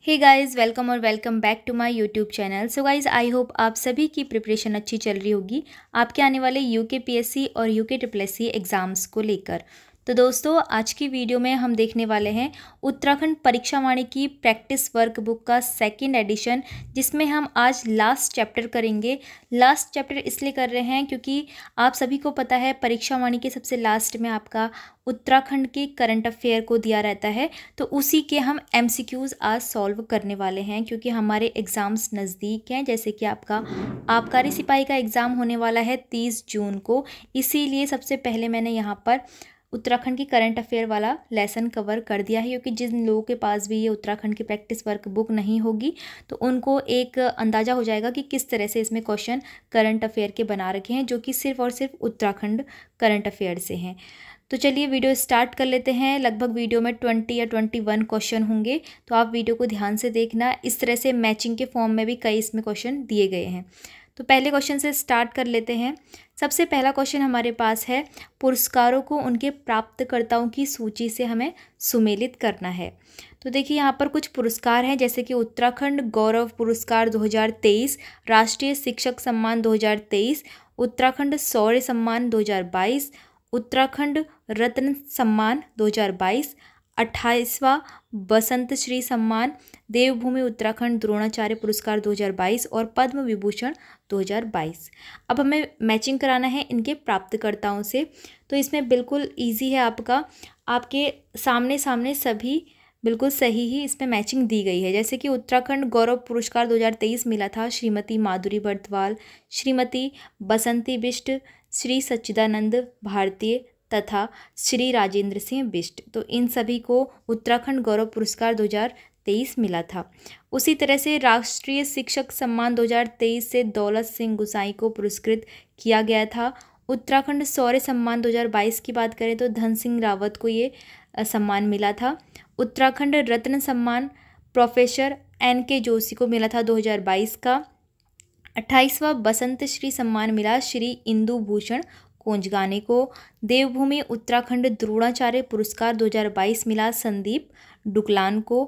हे guys, welcome और welcome back to my YouTube channel. So guys, I hope आप सभी की प्रिपरेशन अच्छी चल रही होगी आपके आने वाले यूके पीएससी और यूके ट्रिपल एससी एग्ज़ाम्स को लेकर। तो दोस्तों, आज की वीडियो में हम देखने वाले हैं उत्तराखंड परीक्षा वाणी की प्रैक्टिस वर्क बुक का सेकंड एडिशन, जिसमें हम आज लास्ट चैप्टर करेंगे। लास्ट चैप्टर इसलिए कर रहे हैं क्योंकि आप सभी को पता है परीक्षा वाणी के सबसे लास्ट में आपका उत्तराखंड के करंट अफेयर को दिया रहता है। तो उसी के हम एमसीक्यूज़ आज सॉल्व करने वाले हैं, क्योंकि हमारे एग्ज़ाम्स नज़दीक हैं। जैसे कि आपका आबकारी सिपाही का एग्ज़ाम होने वाला है 30 जून को, इसीलिए सबसे पहले मैंने यहाँ पर उत्तराखंड की करंट अफेयर वाला लेसन कवर कर दिया है, क्योंकि जिन लोगों के पास भी ये उत्तराखंड की प्रैक्टिस वर्क बुक नहीं होगी तो उनको एक अंदाज़ा हो जाएगा कि किस तरह से इसमें क्वेश्चन करंट अफेयर के बना रखे हैं, जो कि सिर्फ और सिर्फ उत्तराखंड करंट अफेयर से हैं। तो चलिए वीडियो स्टार्ट कर लेते हैं। लगभग वीडियो में 20 या 21 क्वेश्चन होंगे, तो आप वीडियो को ध्यान से देखना। इस तरह से मैचिंग के फॉर्म में भी कई इसमें क्वेश्चन दिए गए हैं। तो पहले क्वेश्चन से स्टार्ट कर लेते हैं। सबसे पहला क्वेश्चन हमारे पास है, पुरस्कारों को उनके प्राप्तकर्ताओं की सूची से हमें सुमेलित करना है। तो देखिए, यहाँ पर कुछ पुरस्कार हैं, जैसे कि उत्तराखंड गौरव पुरस्कार 2023, राष्ट्रीय शिक्षक सम्मान 2023, उत्तराखंड शौर्य सम्मान 2022, उत्तराखंड रत्न सम्मान 2022, 28वां बसंत श्री सम्मान, देवभूमि उत्तराखंड द्रोणाचार्य पुरस्कार 2022 और पद्म विभूषण 2022। अब हमें मैचिंग कराना है इनके प्राप्तकर्ताओं से। तो इसमें बिल्कुल इजी है, आपके सामने सामने सभी बिल्कुल सही ही इसमें मैचिंग दी गई है। जैसे कि उत्तराखंड गौरव पुरस्कार 2023 मिला था श्रीमती माधुरी बर्तवाल, श्रीमती बसंती बिष्ट, श्री सच्चिदानंद भारतीय तथा श्री राजेंद्र सिंह बिष्ट। तो इन सभी को उत्तराखंड गौरव पुरस्कार 2023 मिला था। उसी तरह से राष्ट्रीय शिक्षक सम्मान 2023 से दौलत सिंह गुसाई को पुरस्कृत किया गया था। उत्तराखंड शौर्य सम्मान 2022 की बात करें तो धन सिंह रावत को ये सम्मान मिला था। उत्तराखंड रत्न सम्मान प्रोफेसर NK जोशी को मिला था 2022 का। 28वां बसंत श्री सम्मान मिला श्री इंदु भूषण कोंजगाने को। देवभूमि उत्तराखंड द्रोणाचार्य पुरस्कार 2022 मिला संदीप डुकलान को।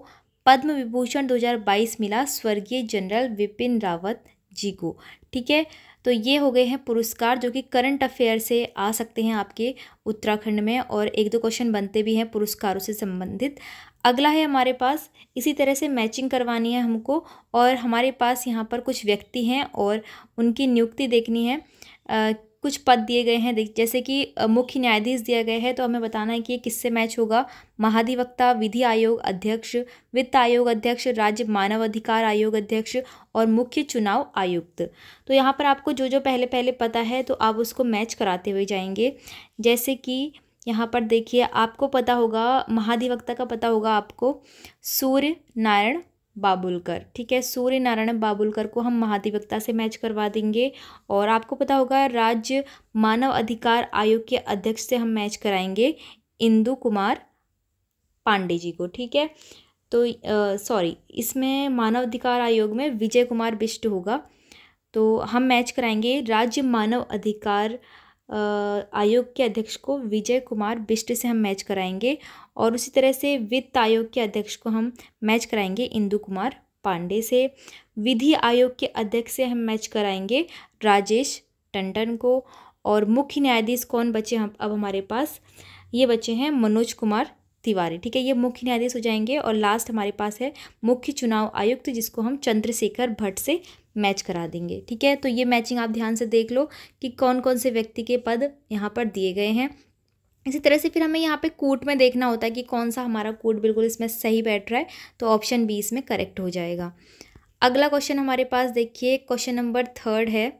पद्म विभूषण 2022 मिला स्वर्गीय जनरल विपिन रावत जी को। ठीक है, तो ये हो गए हैं पुरस्कार जो कि करंट अफेयर से आ सकते हैं आपके उत्तराखंड में, और एक दो क्वेश्चन बनते भी हैं पुरस्कारों से संबंधित। अगला है हमारे पास, इसी तरह से मैचिंग करवानी है हमको, और हमारे पास यहाँ पर कुछ व्यक्ति हैं और उनकी नियुक्ति देखनी है। कुछ पद दिए गए हैं, जैसे कि मुख्य न्यायाधीश दिया गया है, तो हमें बताना है कि ये किससे मैच होगा। महाधिवक्ता, विधि आयोग अध्यक्ष, वित्त आयोग अध्यक्ष, राज्य मानव अधिकार आयोग अध्यक्ष और मुख्य चुनाव आयुक्त। तो यहाँ पर आपको जो जो पहले पहले पता है तो आप उसको मैच कराते हुए जाएंगे। जैसे कि यहाँ पर देखिए, आपको पता होगा महाधिवक्ता का पता होगा आपको सूर्य नारायण बाबुलकर। ठीक है, सूर्य नारायण बाबुलकर को हम महाधिवक्ता से मैच करवा देंगे। और आपको पता होगा राज्य मानव अधिकार आयोग के अध्यक्ष से हम मैच कराएंगे इंदु कुमार पांडे जी को। ठीक है, तो इसमें मानव अधिकार आयोग में विजय कुमार बिष्ट होगा, तो हम मैच कराएंगे राज्य मानव अधिकार आयोग के अध्यक्ष को विजय कुमार बिष्ट से हम मैच कराएंगे। और उसी तरह से वित्त आयोग के अध्यक्ष को हम मैच कराएंगे इंदु कुमार पांडे से। विधि आयोग के अध्यक्ष से हम मैच कराएंगे राजेश टंडन को। और मुख्य न्यायाधीश कौन बचे हम अब हमारे पास, ये बचे हैं मनोज कुमार तिवारी। ठीक है, ये मुख्य न्यायाधीश हो जाएंगे। और लास्ट हमारे पास है मुख्य चुनाव आयुक्त, जिसको हम चंद्रशेखर भट्ट से मैच करा देंगे। ठीक है, तो ये मैचिंग आप ध्यान से देख लो कि कौन कौन से व्यक्ति के पद यहाँ पर दिए गए हैं। इसी तरह से फिर हमें यहाँ पे कोड में देखना होता है कि कौन सा हमारा कोड बिल्कुल इसमें सही बैठ रहा है, तो ऑप्शन बी इसमें करेक्ट हो जाएगा। अगला क्वेश्चन हमारे पास देखिए, क्वेश्चन नंबर 3 है।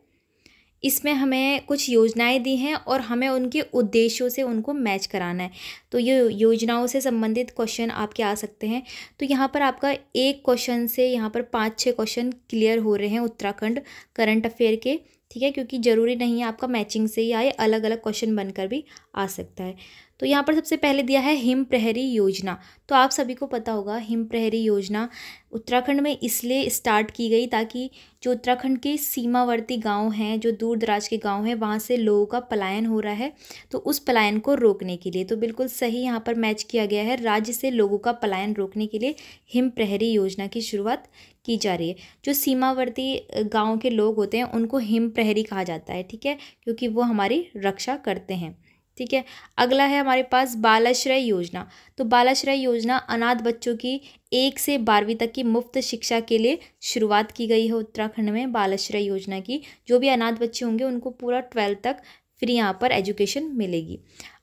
इसमें हमें कुछ योजनाएं दी हैं और हमें उनके उद्देश्यों से उनको मैच कराना है। तो ये योजनाओं से संबंधित क्वेश्चन आपके आ सकते हैं। तो यहाँ पर आपका एक क्वेश्चन से यहाँ पर 5-6 क्वेश्चन क्लियर हो रहे हैं उत्तराखंड करंट अफेयर के। ठीक है, क्योंकि ज़रूरी नहीं है आपका मैचिंग से ही आए, अलग अलग क्वेश्चन बनकर भी आ सकता है। तो यहाँ पर सबसे पहले दिया है हिम प्रहरी योजना। तो आप सभी को पता होगा हिम प्रहरी योजना उत्तराखंड में इसलिए स्टार्ट की गई ताकि जो उत्तराखंड के सीमावर्ती गांव हैं, जो दूर दराज के गांव हैं, वहाँ से लोगों का पलायन हो रहा है, तो उस पलायन को रोकने के लिए। तो बिल्कुल सही यहाँ पर मैच किया गया है, राज्य से लोगों का पलायन रोकने के लिए हिम प्रहरी योजना की शुरुआत की जा रही है। जो सीमावर्ती गाँव के लोग होते हैं उनको हिम प्रहरी कहा जाता है, ठीक है, क्योंकि वो हमारी रक्षा करते हैं, ठीक है। अगला है हमारे पास बालाश्रय योजना। तो बालाश्रय योजना अनाथ बच्चों की 1 से 12वीं तक की मुफ्त शिक्षा के लिए शुरुआत की गई है उत्तराखंड में बालाश्रय योजना की। जो भी अनाथ बच्चे होंगे उनको पूरा 12th तक फ्री यहाँ पर एजुकेशन मिलेगी।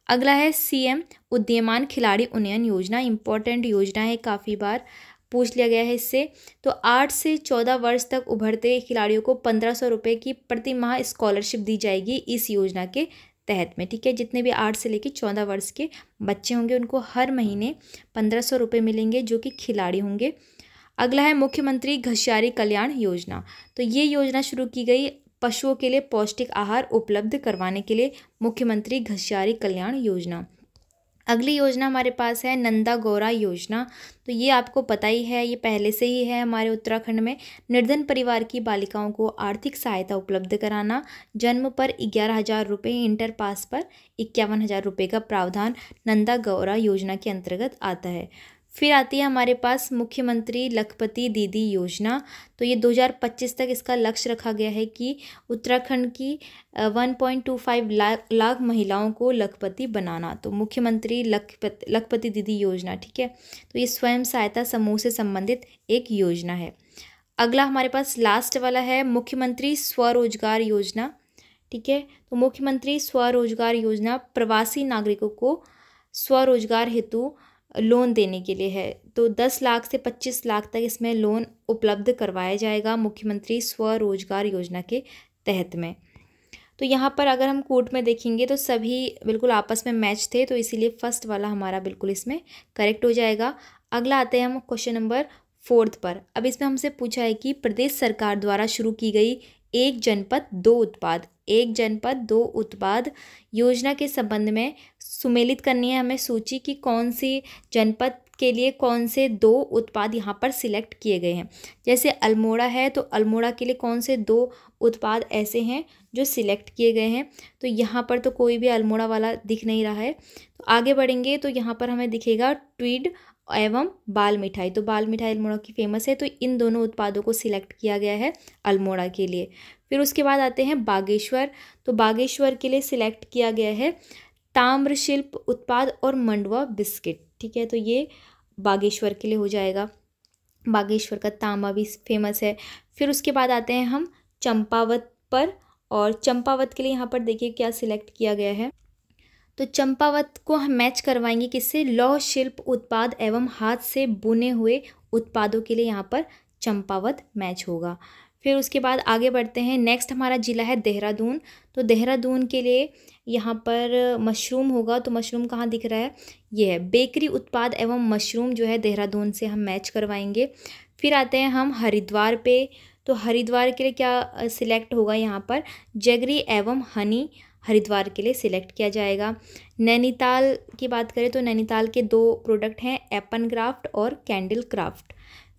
अगला है सीएम उदीयमान खिलाड़ी उन्नयन योजना। इंपॉर्टेंट योजना है, काफ़ी बार पूछ लिया गया है इससे। तो 8 से 14 वर्ष तक उभरते खिलाड़ियों को 1500 रुपये की प्रति माह स्कॉलरशिप दी जाएगी इस योजना के तहत में, ठीक है। जितने भी 8 से लेकर 14 वर्ष के बच्चे होंगे उनको हर महीने 1500 रुपये मिलेंगे जो कि खिलाड़ी होंगे। अगला है मुख्यमंत्री घसियारी कल्याण योजना। तो ये योजना शुरू की गई पशुओं के लिए पौष्टिक आहार उपलब्ध करवाने के लिए, मुख्यमंत्री घसियारी कल्याण योजना। अगली योजना हमारे पास है नंदा गौरा योजना। तो ये आपको पता ही है, ये पहले से ही है हमारे उत्तराखंड में। निर्धन परिवार की बालिकाओं को आर्थिक सहायता उपलब्ध कराना, जन्म पर 11,000 रुपये, इंटर पास पर 51,000 रुपये का प्रावधान नंदा गौरा योजना के अंतर्गत आता है। फिर आती है हमारे पास मुख्यमंत्री लखपति दीदी योजना। तो ये 2025 तक इसका लक्ष्य रखा गया है कि उत्तराखंड की 1.25 लाख महिलाओं को लखपति बनाना। तो मुख्यमंत्री लखपति दीदी योजना, ठीक है। तो ये स्वयं सहायता समूह से संबंधित एक योजना है। अगला हमारे पास लास्ट वाला है मुख्यमंत्री स्वरोजगार योजना, ठीक है। तो मुख्यमंत्री स्वरोजगार योजना प्रवासी नागरिकों को स्वरोजगार हेतु लोन देने के लिए है। तो 10 लाख से 25 लाख तक इसमें लोन उपलब्ध करवाया जाएगा मुख्यमंत्री स्वरोजगार योजना के तहत में। तो यहाँ पर अगर हम कोर्ट में देखेंगे तो सभी बिल्कुल आपस में मैच थे, तो इसीलिए फर्स्ट वाला हमारा बिल्कुल इसमें करेक्ट हो जाएगा। अगला आते हैं हम क्वेश्चन नंबर 4 पर। अब इसमें हमसे पूछा है कि प्रदेश सरकार द्वारा शुरू की गई एक जनपद दो उत्पाद योजना के संबंध में सुमेलित करनी है हमें सूची की कौन सी जनपद के लिए कौन से 2 उत्पाद यहाँ पर सिलेक्ट किए गए हैं। जैसे अल्मोड़ा है तो अल्मोड़ा के लिए कौन से 2 उत्पाद ऐसे हैं जो सिलेक्ट किए गए हैं। तो यहाँ पर तो कोई भी अल्मोड़ा वाला दिख नहीं रहा है। तो आगे बढ़ेंगे तो यहाँ पर हमें दिखेगा ट्वीड एवं बाल मिठाई। तो बाल मिठाई अल्मोड़ा की फेमस है, तो इन दोनों उत्पादों को सिलेक्ट किया गया है अल्मोड़ा के लिए। फिर उसके बाद आते हैं बागेश्वर। तो बागेश्वर के लिए सिलेक्ट किया गया है ताम्र शिल्प उत्पाद और मंडुआ बिस्किट, ठीक है। तो ये बागेश्वर के लिए हो जाएगा, बागेश्वर का तांबा भी फेमस है। फिर उसके बाद आते हैं हम चंपावत पर, और चंपावत के लिए यहाँ पर देखिए क्या सिलेक्ट किया गया है। तो चंपावत को हम मैच करवाएंगे किससे, लौह शिल्प उत्पाद एवं हाथ से बुने हुए उत्पादों के लिए यहाँ पर चंपावत मैच होगा। फिर उसके बाद आगे बढ़ते हैं, नेक्स्ट हमारा ज़िला है देहरादून। तो देहरादून के लिए यहाँ पर मशरूम होगा। तो मशरूम कहाँ दिख रहा है, ये है बेकरी उत्पाद एवं मशरूम जो है देहरादून से हम मैच करवाएंगे। फिर आते हैं हम हरिद्वार पे। तो हरिद्वार के लिए क्या सिलेक्ट होगा यहाँ पर, जगरी एवं हनी हरिद्वार के लिए सिलेक्ट किया जाएगा। नैनीताल की बात करें तो नैनीताल के 2 प्रोडक्ट हैं, एपन क्राफ्ट और कैंडल क्राफ्ट।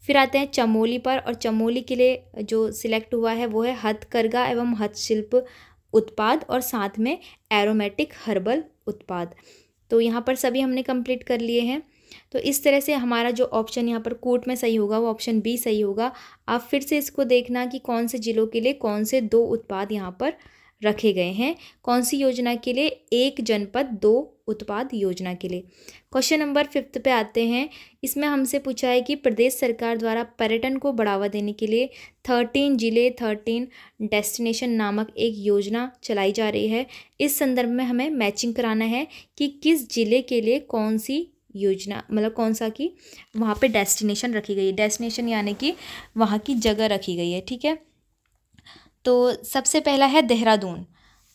फिर आते हैं चमोली पर, और चमोली के लिए जो सिलेक्ट हुआ है वो है हथकरघा एवं हस्तशिल्प उत्पाद और साथ में एरोमेटिक हर्बल उत्पाद। तो यहाँ पर सभी हमने कंप्लीट कर लिए हैं। तो इस तरह से हमारा जो ऑप्शन यहाँ पर कोर्ट में सही होगा वो ऑप्शन बी सही होगा। आप फिर से इसको देखना कि कौन से जिलों के लिए कौन से 2 उत्पाद यहाँ पर रखे गए हैं, कौन सी योजना के लिए, एक जनपद 2 उत्पाद योजना के लिए। क्वेश्चन नंबर 5 पे आते हैं। इसमें हमसे पूछा है कि प्रदेश सरकार द्वारा पर्यटन को बढ़ावा देने के लिए 13 जिले 13 डेस्टिनेशन नामक एक योजना चलाई जा रही है। इस संदर्भ में हमें मैचिंग कराना है कि किस जिले के लिए कौन सी योजना, मतलब कौन सा की वहाँ पे डेस्टिनेशन रखी गई है। डेस्टिनेशन यानी कि वहाँ की जगह रखी गई है, ठीक है। तो सबसे पहला है देहरादून।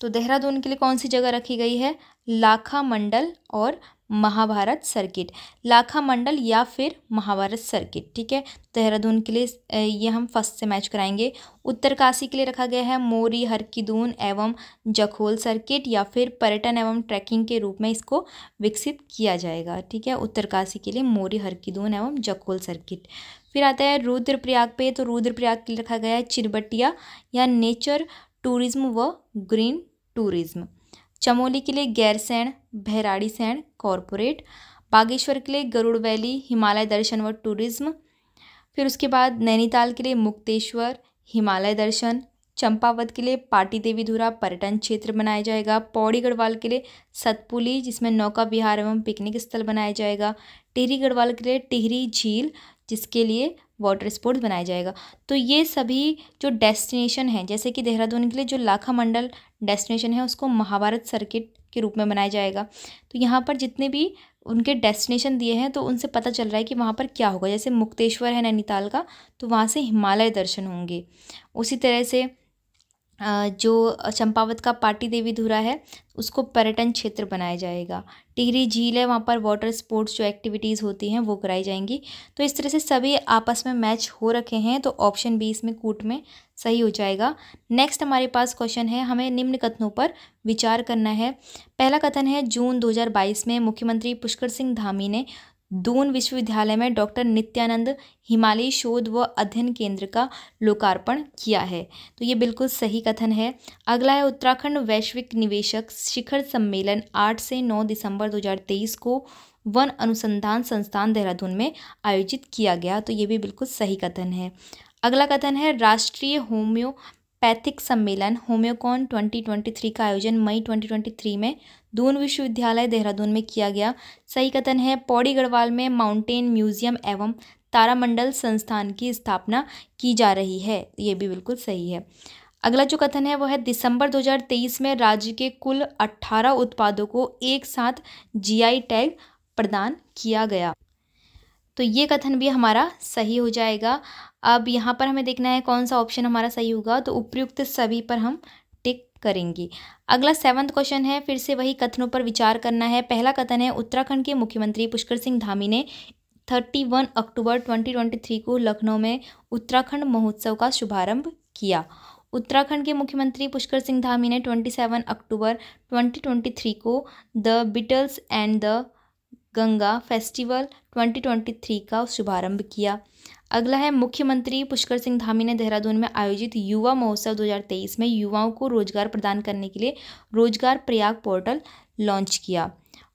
तो देहरादून के लिए कौन सी जगह रखी गई है, लाखा मंडल और महाभारत सर्किट, लाखा मंडल या फिर महाभारत सर्किट। ठीक है, देहरादून के लिए ये हम फर्स्ट से मैच कराएंगे। उत्तरकाशी के लिए रखा गया है मोरी हरकीदून एवं जखोल सर्किट या फिर पर्यटन एवं ट्रैकिंग के रूप में इसको विकसित किया जाएगा। ठीक है, उत्तरकाशी के लिए मोरी हरकीदून एवं जखोल सर्किट। फिर आता है रुद्रप्रयाग पे, तो रुद्रप्रयाग के लिए रखा गया है चिरबटिया या नेचर टूरिज्म व ग्रीन टूरिज्म। चमोली के लिए गैरसैंण भैराड़ीसैंण कॉरपोरेट। बागेश्वर के लिए गरुड़ वैली हिमालय दर्शन व टूरिज्म। फिर उसके बाद नैनीताल के लिए मुक्तेश्वर हिमालय दर्शन। चंपावत के लिए पाटी देवी धुरा पर्यटन क्षेत्र बनाया जाएगा। पौड़ी गढ़वाल के लिए सतपुली जिसमें नौका विहार एवं पिकनिक स्थल बनाया जाएगा। टिहरी गढ़वाल के लिए टिहरी झील जिसके लिए वाटर स्पोर्ट्स बनाया जाएगा। तो ये सभी जो डेस्टिनेशन हैं, जैसे कि देहरादून के लिए जो लाखा मंडल डेस्टिनेशन है उसको महाभारत सर्किट के रूप में बनाया जाएगा। तो यहाँ पर जितने भी उनके डेस्टिनेशन दिए हैं तो उनसे पता चल रहा है कि वहाँ पर क्या होगा। जैसे मुक्तेश्वर है नैनीताल का, तो वहाँ से हिमालय दर्शन होंगे। उसी तरह से जो चंपावत का पाटी देवी धुरा है उसको पर्यटन क्षेत्र बनाया जाएगा। टिहरी झील है, वहाँ पर वाटर स्पोर्ट्स जो एक्टिविटीज़ होती हैं वो कराई जाएंगी। तो इस तरह से सभी आपस में मैच हो रखे हैं, तो ऑप्शन बी इसमें कूट में सही हो जाएगा। नेक्स्ट हमारे पास क्वेश्चन है, हमें निम्न कथनों पर विचार करना है। पहला कथन है, जून 2022 में मुख्यमंत्री पुष्कर सिंह धामी ने दून विश्वविद्यालय में डॉक्टर नित्यानंद हिमालयी शोध व अध्ययन केंद्र का लोकार्पण किया है। तो ये बिल्कुल सही कथन है। अगला है, उत्तराखंड वैश्विक निवेशक शिखर सम्मेलन 8 से 9 दिसंबर 2023 को वन अनुसंधान संस्थान देहरादून में आयोजित किया गया। तो ये भी बिल्कुल सही कथन है। अगला कथन है, राष्ट्रीय होम्योपैथिक सम्मेलन होम्योकॉन 2023 का आयोजन मई 2023 में दून विश्वविद्यालय देहरादून में किया गया। सही कथन है। पौड़ी गढ़वाल में माउंटेन म्यूजियम एवं तारामंडल संस्थान की स्थापना की जा रही है। ये भी बिल्कुल सही है। अगला जो कथन है वो है, दिसंबर 2023 में राज्य के कुल 18 उत्पादों को एक साथ जीआई टैग प्रदान किया गया। तो ये कथन भी हमारा सही हो जाएगा। अब यहाँ पर हमें देखना है कौन सा ऑप्शन हमारा सही होगा, तो उपयुक्त सभी पर हम टिक करेंगे। अगला 7वां क्वेश्चन है, फिर से वही कथनों पर विचार करना है। पहला कथन है, उत्तराखंड के मुख्यमंत्री पुष्कर सिंह धामी ने 31 अक्टूबर 2023 को लखनऊ में उत्तराखंड महोत्सव का शुभारंभ किया। उत्तराखंड के मुख्यमंत्री पुष्कर सिंह धामी ने 27 अक्टूबर 2023 को the Beatles and the Ganga festival 2023 का शुभारंभ किया। अगला है, मुख्यमंत्री पुष्कर सिंह धामी ने देहरादून में आयोजित युवा महोत्सव 2023 में युवाओं को रोजगार प्रदान करने के लिए रोजगार प्रयाग पोर्टल लॉन्च किया।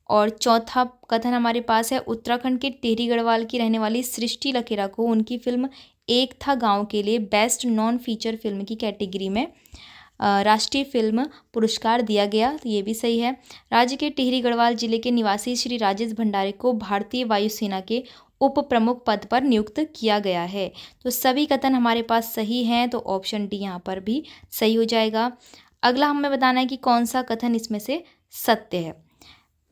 और चौथा कथन हमारे पास है, उत्तराखंड के टिहरी गढ़वाल की रहने वाली सृष्टि लखेरा को उनकी फिल्म एक था गाँव के लिए बेस्ट नॉन फीचर फिल्म की कैटेगरी में राष्ट्रीय फिल्म पुरस्कार दिया गया। तो ये भी सही है। राज्य के टिहरी गढ़वाल जिले के निवासी श्री राजेश भंडारे को भारतीय वायुसेना के उप प्रमुख पद पर नियुक्त किया गया है। तो सभी कथन हमारे पास सही हैं, तो ऑप्शन डी यहाँ पर भी सही हो जाएगा। अगला हमें बताना है कि कौन सा कथन इसमें से सत्य है।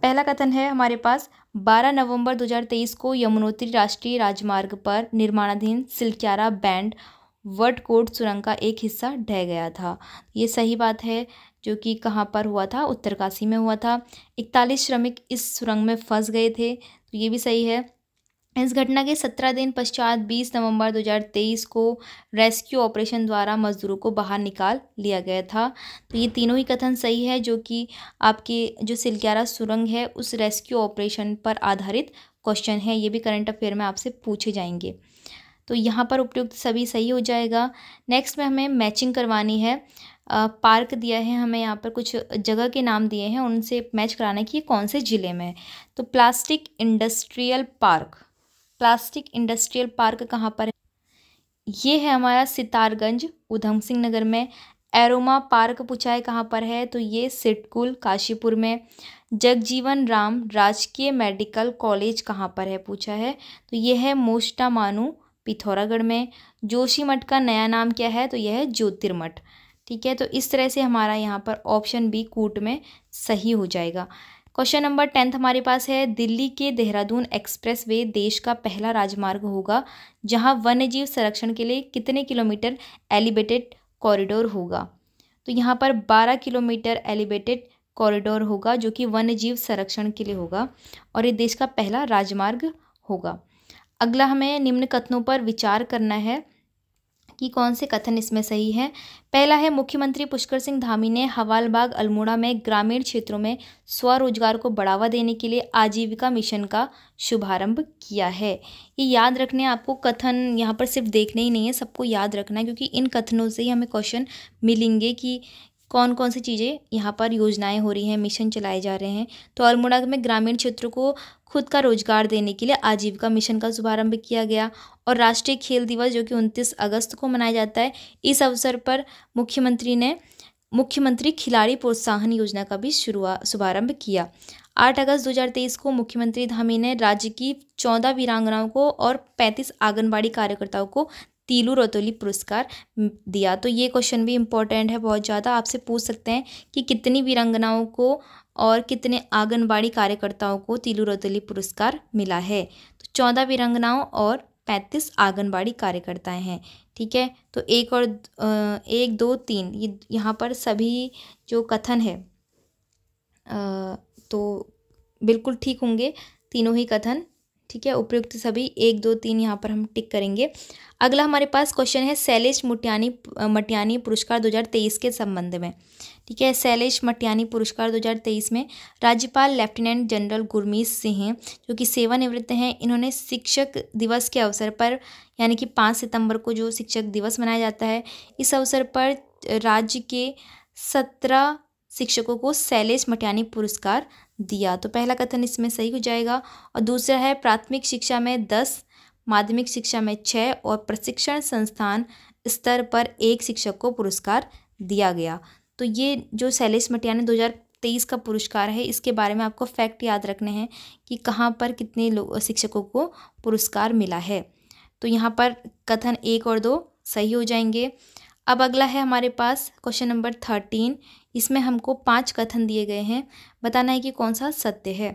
पहला कथन है हमारे पास, 12 नवंबर 2023 को यमुनोत्री राष्ट्रीय राजमार्ग पर निर्माणाधीन सिलक्यारा बैंड वडकोट सुरंग का एक हिस्सा ढह गया था। ये सही बात है, जो कि कहाँ पर हुआ था, उत्तरकाशी में हुआ था। 41 श्रमिक इस सुरंग में फंस गए थे। तो ये भी सही है। इस घटना के 17 दिन पश्चात 20 नवंबर 2023 को रेस्क्यू ऑपरेशन द्वारा मजदूरों को बाहर निकाल लिया गया था। तो ये तीनों ही कथन सही है, जो कि आपके जो सिलक्यारा सुरंग है उस रेस्क्यू ऑपरेशन पर आधारित क्वेश्चन है। ये भी करंट अफेयर में आपसे पूछे जाएंगे। तो यहाँ पर उपयुक्त सभी सही हो जाएगा। नेक्स्ट में हमें मैचिंग करवानी है। पार्क दिया है हमें, यहाँ पर कुछ जगह के नाम दिए हैं, उनसे मैच कराना है कि कौन से ज़िले में है। तो प्लास्टिक इंडस्ट्रियल पार्क कहाँ पर है? ये है हमारा सितारगंज उधम सिंह नगर में। एरोमा पार्क पूछा है कहाँ पर है, तो ये सिडकुल काशीपुर में। जगजीवन राम राजकीय मेडिकल कॉलेज कहाँ पर है पूछा है, तो ये है मोस्टामानू पिथौरागढ़ में। जोशीमठ का नया नाम क्या है, तो यह है ज्योतिर्मठ। ठीक है, तो इस तरह से हमारा यहाँ पर ऑप्शन बी कूट में सही हो जाएगा। क्वेश्चन नंबर 10 हमारे पास है, दिल्ली के देहरादून एक्सप्रेस वे देश का पहला राजमार्ग होगा जहां वन्यजीव संरक्षण के लिए कितने किलोमीटर एलिवेटेड कॉरिडोर होगा। तो यहाँ पर 12 किलोमीटर एलिवेटेड कॉरिडोर होगा जो कि वन्य जीव संरक्षण के लिए होगा और ये देश का पहला राजमार्ग होगा। अगला हमें निम्न कथनों पर विचार करना है कि कौन से कथन इसमें सही है। पहला है, मुख्यमंत्री पुष्कर सिंह धामी ने हवालबाग अल्मोड़ा में ग्रामीण क्षेत्रों में स्वरोजगार को बढ़ावा देने के लिए आजीविका मिशन का शुभारंभ किया है। ये याद रखने आपको, कथन यहाँ पर सिर्फ देखने ही नहीं है, सबको याद रखना है, क्योंकि इन कथनों से ही हमें क्वेश्चन मिलेंगे कि कौन कौन सी चीज़ें यहाँ पर योजनाएं हो रही हैं, मिशन चलाए जा रहे हैं। तो अल्मोड़ा में ग्रामीण क्षेत्रों को खुद का रोजगार देने के लिए आजीविका मिशन का शुभारंभ किया गया। और राष्ट्रीय खेल दिवस जो कि 29 अगस्त को मनाया जाता है, इस अवसर पर मुख्यमंत्री खिलाड़ी प्रोत्साहन योजना का भी शुभारंभ किया। 8 अगस्त 2023 को मुख्यमंत्री धामी ने राज्य की 14 वीरांगनाओं को और 35 आंगनबाड़ी कार्यकर्ताओं को तीलू रतौली पुरस्कार दिया। तो ये क्वेश्चन भी इम्पोर्टेंट है बहुत ज़्यादा, आपसे पूछ सकते हैं कि कितनी वीरांगनाओं को और कितने आंगनबाड़ी कार्यकर्ताओं को तीलू रतौली पुरस्कार मिला है। तो 14 वीरांगनाओं और 35 आंगनबाड़ी कार्यकर्ताएं हैं। ठीक है, तो 1 2 3 ये यहाँ पर सभी जो कथन है तो बिल्कुल ठीक होंगे, तीनों ही कथन। ठीक है, उपयुक्त सभी 1 2 3 यहाँ पर हम टिक करेंगे। अगला हमारे पास क्वेश्चन है शैलेश मटियानी पुरस्कार 2023 के संबंध में। ठीक है, शैलेश मटियानी पुरस्कार 2023 में राज्यपाल लेफ्टिनेंट जनरल गुरमीत सिंह जो कि सेवानिवृत्त हैं, इन्होंने शिक्षक दिवस के अवसर पर, यानी कि 5 सितंबर को जो शिक्षक दिवस मनाया जाता है, इस अवसर पर राज्य के 17 शिक्षकों को शैलेश मटियानी पुरस्कार दिया। तो पहला कथन इसमें सही हो जाएगा। और दूसरा है, प्राथमिक शिक्षा में 10, माध्यमिक शिक्षा में 6 और प्रशिक्षण संस्थान स्तर पर 1 शिक्षक को पुरस्कार दिया गया। तो ये जो शैलेश मटियानी 2023 का पुरस्कार है, इसके बारे में आपको फैक्ट याद रखने हैं कि कहाँ पर कितने शिक्षकों को पुरस्कार मिला है। तो यहाँ पर कथन 1 और 2 सही हो जाएंगे। अब अगला है हमारे पास क्वेश्चन नंबर 13। इसमें हमको 5 कथन दिए गए हैं, बताना है कि कौन सा सत्य है।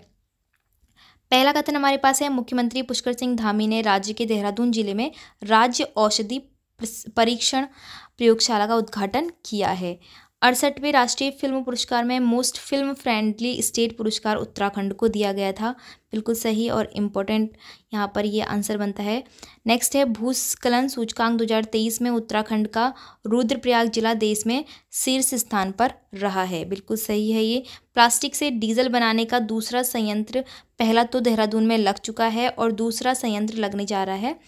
पहला कथन हमारे पास है, मुख्यमंत्री पुष्कर सिंह धामी ने राज्य के देहरादून जिले में राज्य औषधि परीक्षण प्रयोगशाला का उद्घाटन किया है। 68वें राष्ट्रीय फिल्म पुरस्कार में मोस्ट फिल्म फ्रेंडली स्टेट पुरस्कार उत्तराखंड को दिया गया था। बिल्कुल सही और इम्पोर्टेंट यहाँ पर ये आंसर बनता है। नेक्स्ट है, भूस्खलन सूचकांक 2023 में उत्तराखंड का रुद्रप्रयाग जिला देश में शीर्ष स्थान पर रहा है। बिल्कुल सही है ये। प्लास्टिक से डीजल बनाने का दूसरा संयंत्र पहला तो देहरादून में लग चुका है और दूसरा संयंत्र लगने जा रहा है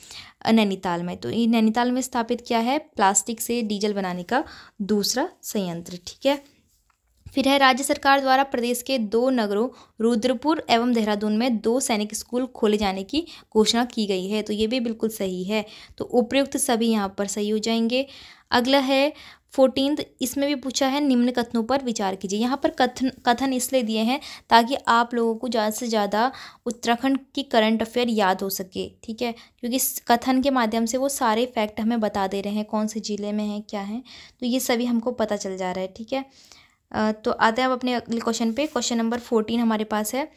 नैनीताल में। तो ये नैनीताल में स्थापित किया है प्लास्टिक से डीजल बनाने का दूसरा संयंत्र। ठीक है, फिर है, राज्य सरकार द्वारा प्रदेश के 2 नगरों रुद्रपुर एवं देहरादून में 2 सैनिक स्कूल खोले जाने की घोषणा की गई है। तो ये भी बिल्कुल सही है। तो उपयुक्त सभी यहाँ पर सही हो जाएंगे। अगला है 14, इसमें भी पूछा है, निम्न कथनों पर विचार कीजिए। यहाँ पर कथन इसलिए दिए हैं ताकि आप लोगों को ज़्यादा से ज़्यादा उत्तराखंड की करंट अफेयर याद हो सके। ठीक है, क्योंकि कथन के माध्यम से वो सारे फैक्ट हमें बता दे रहे हैं, कौन से ज़िले में है, क्या है, तो ये सभी हमको पता चल जा रहा है। ठीक है, तो आते हैं अब अपने अगले क्वेश्चन पे। क्वेश्चन नंबर 14 हमारे पास है,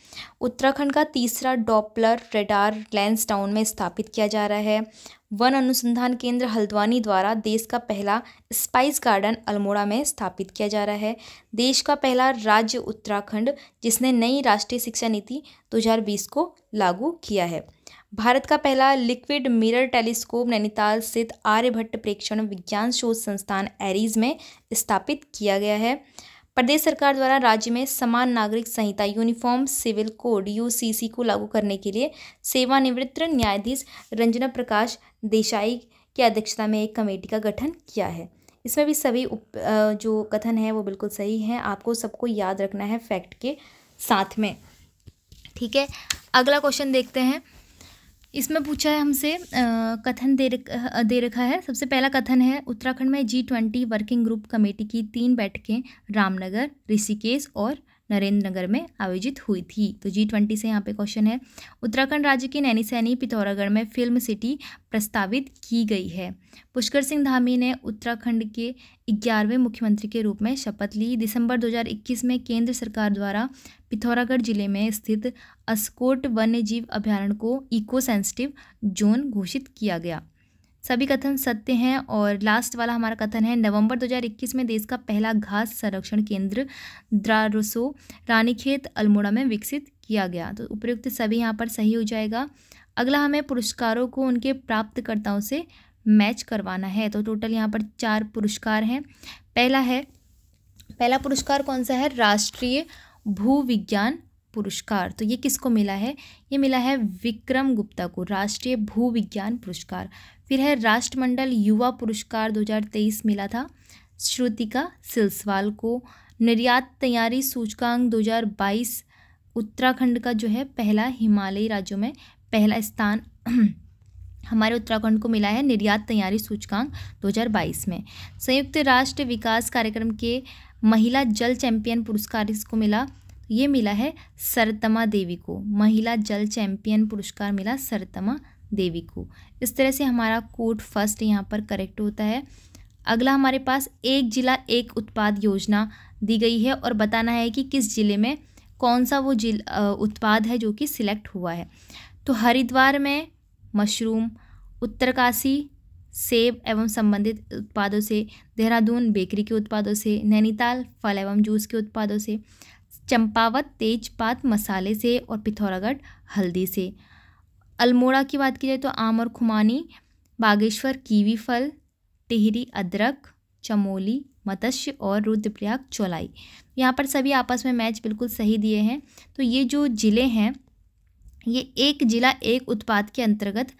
उत्तराखंड का तीसरा डॉपलर रेडार लैंसडाउन में स्थापित किया जा रहा है। वन अनुसंधान केंद्र हल्द्वानी द्वारा देश का पहला स्पाइस गार्डन अल्मोड़ा में स्थापित किया जा रहा है। देश का पहला राज्य उत्तराखंड जिसने नई राष्ट्रीय शिक्षा नीति 2020 को लागू किया है। भारत का पहला लिक्विड मिरर टेलीस्कोप नैनीताल स्थित आर्यभट्ट प्रेक्षण विज्ञान शोध संस्थान एरीज में स्थापित किया गया है। प्रदेश सरकार द्वारा राज्य में समान नागरिक संहिता यूनिफॉर्म सिविल कोड यूसीसी को लागू करने के लिए सेवानिवृत्त न्यायाधीश रंजना प्रकाश देसाई की अध्यक्षता में एक कमेटी का गठन किया है। इसमें भी सभी जो कथन है वो बिल्कुल सही हैं, आपको सबको याद रखना है फैक्ट के साथ में। ठीक है, अगला क्वेश्चन देखते हैं। इसमें पूछा है हमसे, कथन दे रखा है। सबसे पहला कथन है, उत्तराखंड में G20 वर्किंग ग्रुप कमेटी की 3 बैठकें रामनगर, ऋषिकेश और नरेंद्र नगर में आयोजित हुई थी। तो G20 से यहाँ पे क्वेश्चन है। उत्तराखंड राज्य के नैनीसैनी पिथौरागढ़ में फिल्म सिटी प्रस्तावित की गई है। पुष्कर सिंह धामी ने उत्तराखंड के 11वें मुख्यमंत्री के रूप में शपथ ली। दिसंबर 2021 में केंद्र सरकार द्वारा पिथौरागढ़ जिले में स्थित अस्कोट वन्य जीव अभयारण्य को इको सेंसिटिव जोन घोषित किया गया। सभी कथन सत्य हैं। और लास्ट वाला हमारा कथन है, नवंबर 2021 में देश का पहला घास संरक्षण केंद्र द्रारसो रानीखेत अल्मोड़ा में विकसित किया गया। तो उपयुक्त सभी यहाँ पर सही हो जाएगा। अगला हमें पुरस्कारों को उनके प्राप्तकर्ताओं से मैच करवाना है। तो टोटल यहाँ पर 4 पुरस्कार हैं। पहला पुरस्कार कौन सा है? राष्ट्रीय भूविज्ञान पुरस्कार। तो ये किसको मिला है? ये मिला है विक्रम गुप्ता को, राष्ट्रीय भूविज्ञान पुरस्कार। फिर है राष्ट्रमंडल युवा पुरस्कार 2023 मिला था श्रुतिका सिलसवाल को। निर्यात तैयारी सूचकांक 2022 उत्तराखंड का जो है पहला, हिमालयी राज्यों में पहला स्थान हमारे उत्तराखंड को मिला है निर्यात तैयारी सूचकांक 2022 में। संयुक्त राष्ट्र विकास कार्यक्रम के महिला जल चैंपियन पुरस्कार इसको मिला, ये मिला है सरतमा देवी को। महिला जल चैंपियन पुरस्कार मिला सरतमा देवी को। इस तरह से हमारा कोड फर्स्ट यहाँ पर करेक्ट होता है। अगला हमारे पास एक जिला एक उत्पाद योजना दी गई है और बताना है कि किस जिले में कौन सा वो उत्पाद है जो कि सिलेक्ट हुआ है। तो हरिद्वार में मशरूम, उत्तरकाशी सेब एवं संबंधित उत्पादों से, देहरादून बेकरी के उत्पादों से, नैनीताल फल एवं जूस के उत्पादों से, चंपावत तेजपात मसाले से और पिथौरागढ़ हल्दी से। अल्मोड़ा की बात की जाए तो आम और खुमानी, बागेश्वर कीवी फल, टिहरी अदरक, चमोली मत्स्य और रुद्रप्रयाग चौलाई। यहाँ पर सभी आपस में मैच बिल्कुल सही दिए हैं। तो ये जो ज़िले हैं ये एक जिला एक उत्पाद के अंतर्गत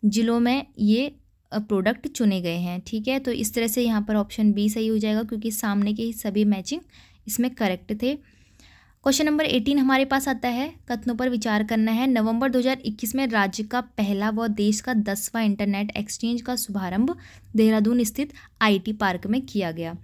जिलों में ये प्रोडक्ट चुने गए हैं। ठीक है, तो इस तरह से यहाँ पर ऑप्शन बी सही हो जाएगा क्योंकि सामने के सभी मैचिंग इसमें करेक्ट थे। क्वेश्चन नंबर 18 हमारे पास आता है, कथनों पर विचार करना है। नवंबर 2021 में राज्य का पहला व देश का 10वां इंटरनेट एक्सचेंज का शुभारंभ देहरादून स्थित IT पार्क में किया गया।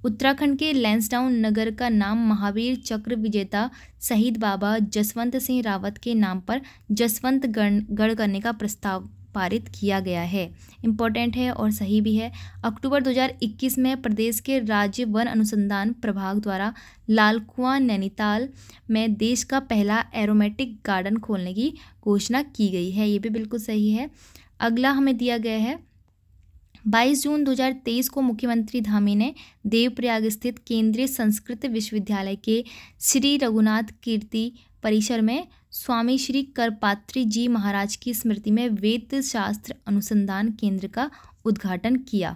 उत्तराखंड के लैंसडाउन नगर का नाम महावीर चक्र विजेता शहीद बाबा जसवंत सिंह रावत के नाम पर जसवंतगढ़ करने का प्रस्ताव पारित किया गया है। इम्पोर्टेंट है और सही भी है। अक्टूबर 2021 में प्रदेश के राज्य वन अनुसंधान प्रभाग द्वारा लालकुआं नैनीताल में देश का पहला एरोमेटिक गार्डन खोलने की घोषणा की गई है। ये भी बिल्कुल सही है। अगला हमें दिया गया है 22 जून 2023 को मुख्यमंत्री धामी ने देवप्रयाग स्थित केंद्रीय संस्कृत विश्वविद्यालय के श्री रघुनाथ कीर्ति परिसर में स्वामी श्री करपात्री जी महाराज की स्मृति में वेद शास्त्र अनुसंधान केंद्र का उद्घाटन किया।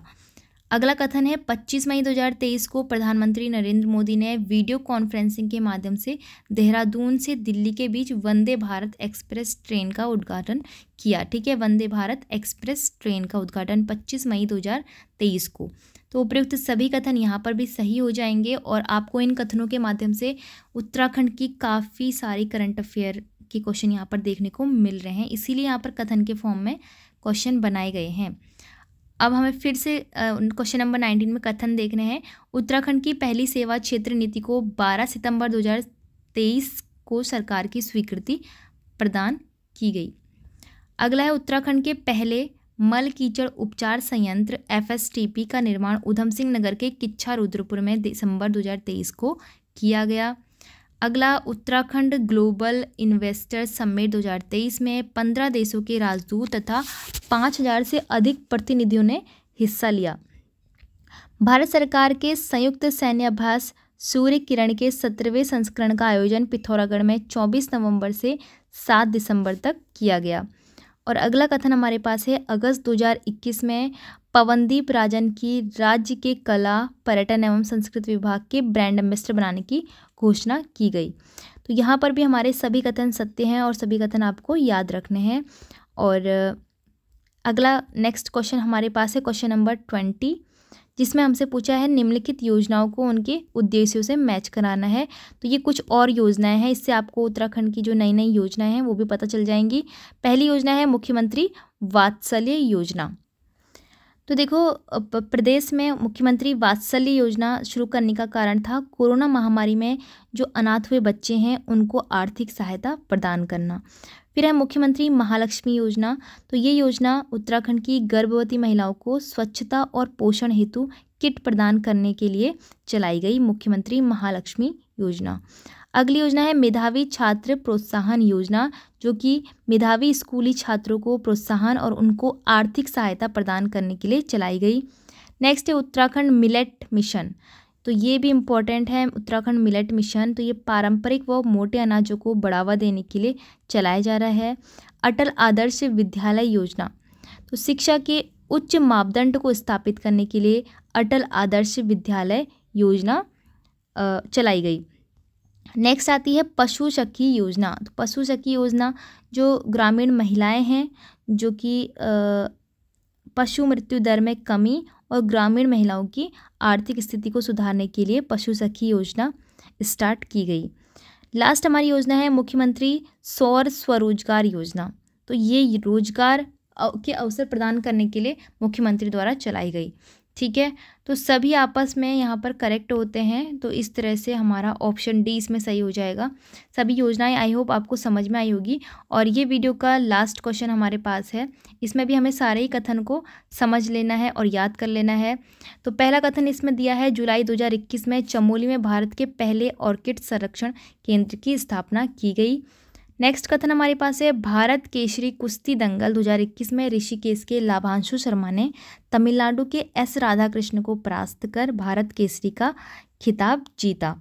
अगला कथन है 25 मई 2023 को प्रधानमंत्री नरेंद्र मोदी ने वीडियो कॉन्फ्रेंसिंग के माध्यम से देहरादून से दिल्ली के बीच वंदे भारत एक्सप्रेस ट्रेन का उद्घाटन किया। ठीक है, वंदे भारत एक्सप्रेस ट्रेन का उद्घाटन 25 मई 2023 को। तो उपयुक्त सभी कथन यहाँ पर भी सही हो जाएंगे और आपको इन कथनों के माध्यम से उत्तराखंड की काफ़ी सारी करंट अफेयर के क्वेश्चन यहाँ पर देखने को मिल रहे हैं, इसीलिए यहाँ पर कथन के फॉर्म में क्वेश्चन बनाए गए हैं। अब हमें फिर से क्वेश्चन नंबर 19 में कथन देखने हैं। उत्तराखंड की पहली सेवा क्षेत्र नीति को 12 सितंबर 2023 को सरकार की स्वीकृति प्रदान की गई। अगला है उत्तराखंड के पहले मल कीचड़ उपचार संयंत्र FSTP का निर्माण उधम सिंह नगर के किच्छा रुद्रपुर में दिसंबर 2023 को किया गया। अगला उत्तराखंड ग्लोबल इन्वेस्टर समिट 2023 में 15 देशों के राजदूत तथा 5000 से अधिक प्रतिनिधियों ने हिस्सा लिया। भारत सरकार के संयुक्त सैन्य अभ्यास सूर्य किरण के 17वें संस्करण का आयोजन पिथौरागढ़ में 24 नवंबर से 7 दिसंबर तक किया गया। और अगला कथन हमारे पास है अगस्त 2021 में पवनदीप राजन की राज्य के कला पर्यटन एवं संस्कृति विभाग के ब्रांड एम्बेसडर बनाने की घोषणा की गई। तो यहाँ पर भी हमारे सभी कथन सत्य हैं और सभी कथन आपको याद रखने हैं। और अगला नेक्स्ट क्वेश्चन हमारे पास है क्वेश्चन नंबर 20, जिसमें हमसे पूछा है निम्नलिखित योजनाओं को उनके उद्देश्यों से मैच कराना है। तो ये कुछ और योजनाएं हैं, इससे आपको उत्तराखंड की जो नई नई योजनाएं हैं वो भी पता चल जाएंगी। पहली योजना है मुख्यमंत्री वात्सल्य योजना। तो देखो प्रदेश में मुख्यमंत्री वात्सल्य योजना शुरू करने का कारण था कोरोना महामारी में जो अनाथ हुए बच्चे हैं उनको आर्थिक सहायता प्रदान करना। फिर है मुख्यमंत्री महालक्ष्मी योजना। तो ये योजना उत्तराखंड की गर्भवती महिलाओं को स्वच्छता और पोषण हेतु किट प्रदान करने के लिए चलाई गई मुख्यमंत्री महालक्ष्मी योजना। अगली योजना है मेधावी छात्र प्रोत्साहन योजना, जो कि मेधावी स्कूली छात्रों को प्रोत्साहन और उनको आर्थिक सहायता प्रदान करने के लिए चलाई गई। नेक्स्ट है उत्तराखंड मिलेट मिशन, तो ये भी इम्पोर्टेंट है। उत्तराखंड मिलेट मिशन, तो ये पारंपरिक व मोटे अनाजों को बढ़ावा देने के लिए चलाया जा रहा है। अटल आदर्श विद्यालय योजना, तो शिक्षा के उच्च मापदंड को स्थापित करने के लिए अटल आदर्श विद्यालय योजना चलाई गई। नेक्स्ट आती है पशु सखी योजना। तो पशु सखी योजना जो ग्रामीण महिलाएं हैं जो कि पशु मृत्यु दर में कमी और ग्रामीण महिलाओं की आर्थिक स्थिति को सुधारने के लिए पशु सखी योजना स्टार्ट की गई। लास्ट हमारी योजना है मुख्यमंत्री सौर स्वरोजगार योजना, तो ये रोजगार के अवसर प्रदान करने के लिए मुख्यमंत्री द्वारा चलाई गई। ठीक है, तो सभी आपस में यहाँ पर करेक्ट होते हैं, तो इस तरह से हमारा ऑप्शन डी इसमें सही हो जाएगा। सभी योजनाएं आई होप आपको समझ में आई होगी। और ये वीडियो का लास्ट क्वेश्चन हमारे पास है, इसमें भी हमें सारे ही कथन को समझ लेना है और याद कर लेना है। तो पहला कथन इसमें दिया है, जुलाई 2021 में चमोली में भारत के पहले ऑर्किड संरक्षण केंद्र की स्थापना की गई। नेक्स्ट कथन हमारे पास है, भारत केसरी कुश्ती दंगल 2021 में ऋषिकेश के लाभांशु शर्मा ने तमिलनाडु के एस राधाकृष्ण को परास्त कर भारत केसरी का खिताब जीता।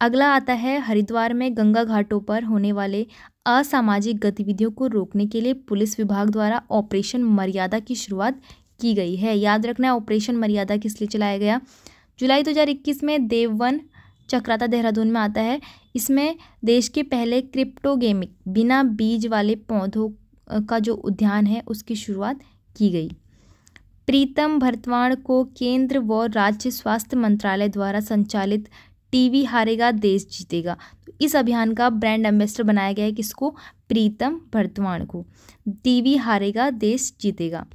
अगला आता है, हरिद्वार में गंगा घाटों पर होने वाले असामाजिक गतिविधियों को रोकने के लिए पुलिस विभाग द्वारा ऑपरेशन मर्यादा की शुरुआत की गई है। याद रखना है ऑपरेशन मर्यादा किस लिए चलाया गया। जुलाई 2021 में देववन चक्राता देहरादून में आता है, इसमें देश के पहले क्रिप्टोगेमिक बिना बीज वाले पौधों का जो उद्यान है उसकी शुरुआत की गई। प्रीतम भरतवाण को केंद्र व राज्य स्वास्थ्य मंत्रालय द्वारा संचालित टीवी हारेगा देश जीतेगा, तो इस अभियान का ब्रांड एम्बेसडर बनाया गया है किसको, प्रीतम भरतवाण को। टीवी हारेगा देश जीतेगा।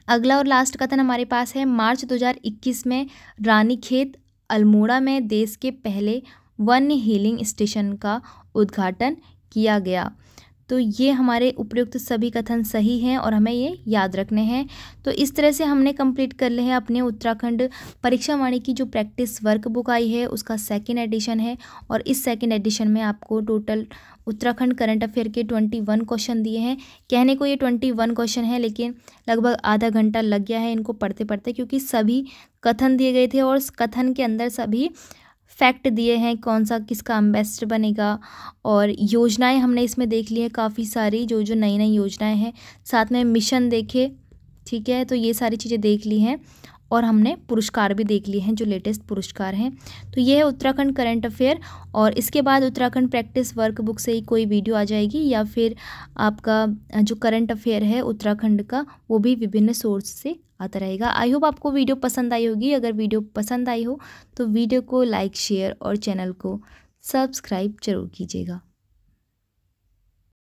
अगला और लास्ट कथन हमारे पास है, मार्च 2021 में रानीखेत अल्मोड़ा में देश के पहले वन्य हीलिंग स्टेशन का उद्घाटन किया गया। तो ये हमारे उपयुक्त सभी कथन सही हैं और हमें ये याद रखने हैं। तो इस तरह से हमने कंप्लीट कर ले हैं अपने उत्तराखंड परीक्षा वाणी की जो प्रैक्टिस वर्क बुक आई है उसका सेकंड एडिशन है। और इस सेकंड एडिशन में आपको टोटल उत्तराखंड करंट अफेयर के 21 क्वेश्चन दिए हैं। कहने को ये 21 क्वेश्चन है, लेकिन लगभग आधा घंटा लग गया है इनको पढ़ते पढ़ते, क्योंकि सभी कथन दिए गए थे और उस कथन के अंदर सभी फैक्ट दिए हैं, कौन सा किसका एम्बेसडर बनेगा। और योजनाएं हमने इसमें देख ली है काफ़ी सारी, जो जो नई नई योजनाएं हैं, साथ में मिशन देखे। ठीक है, तो ये सारी चीज़ें देख ली हैं और हमने पुरस्कार भी देख लिए हैं जो लेटेस्ट पुरस्कार हैं। तो ये है उत्तराखंड करंट अफेयर। और इसके बाद उत्तराखंड प्रैक्टिस वर्क बुक से ही कोई वीडियो आ जाएगी, या फिर आपका जो करंट अफेयर है उत्तराखंड का वो भी विभिन्न सोर्स से आता रहेगा। आई होप आपको वीडियो पसंद आई होगी। अगर वीडियो पसंद आई हो तो वीडियो को लाइक शेयर और चैनल को सब्सक्राइब जरूर कीजिएगा।